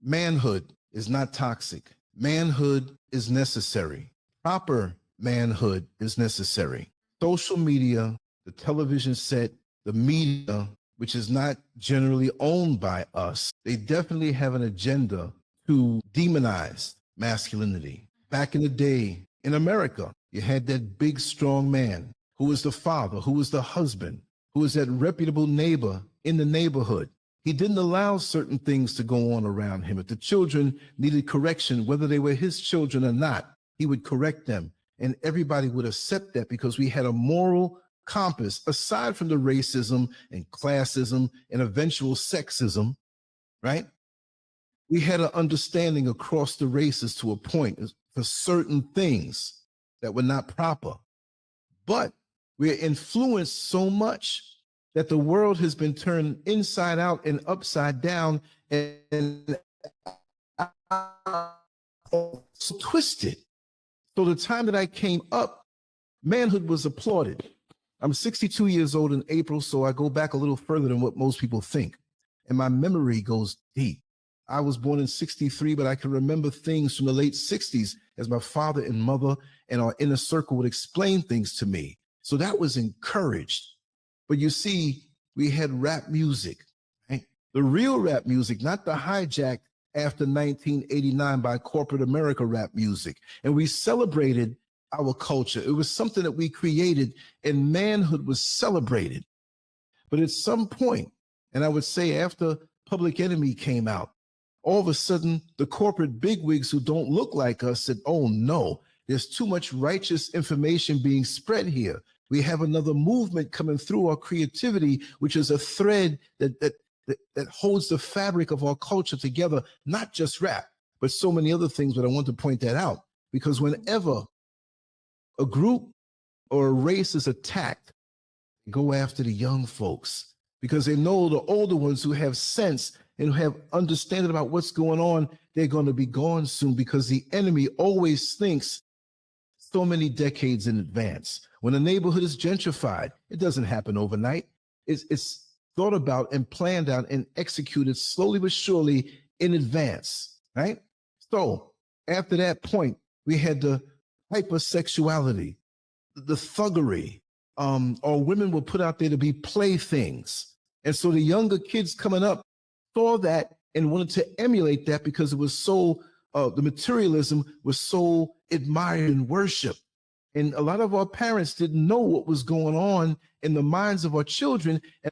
Manhood is not toxic. Manhood is necessary. Proper manhood is necessary. Social media, the television set, the media, which is not generally owned by us, they definitely have an agenda to demonize masculinity. Back in the day in America, you had that big, strong man who was the father, who was the husband, who was that reputable neighbor in the neighborhood. He didn't allow certain things to go on around him. If the children needed correction, whether they were his children or not, he would correct them. And everybody would accept that because we had a moral compass, aside from the racism and classism and eventual sexism, right? We had an understanding across the races to a point for certain things that were not proper. But we're influenced so much that the world has been turned inside out and upside down and so twisted. So the time that I came up, manhood was applauded. I'm 62 years old in April, so I go back a little further than what most people think. And my memory goes deep. I was born in 63, but I can remember things from the late 60s as my father and mother and our inner circle would explain things to me. So that was encouraged. But you see, we had rap music, right? The real rap music, not the hijacked after 1989 by corporate America rap music. And we celebrated our culture. It was something that we created, and manhood was celebrated. But at some point, and I would say after Public Enemy came out, all of a sudden the corporate bigwigs who don't look like us said, oh no, there's too much righteous information being spread here. We have another movement coming through our creativity, which is a thread that holds the fabric of our culture together, not just rap, but so many other things. But I want to point that out, because whenever a group or a race is attacked, they go after the young folks because they know the older ones who have sense and who have understanding about what's going on, they're going to be gone soon, because the enemy always thinks so many decades in advance. When a neighborhood is gentrified, it doesn't happen overnight. It's thought about and planned out and executed slowly but surely in advance, right? So after that point, we had the hypersexuality, the thuggery, or women were put out there to be playthings. And so the younger kids coming up saw that and wanted to emulate that because it was so, the materialism was so admired and worshiped. And a lot of our parents didn't know what was going on in the minds of our children. And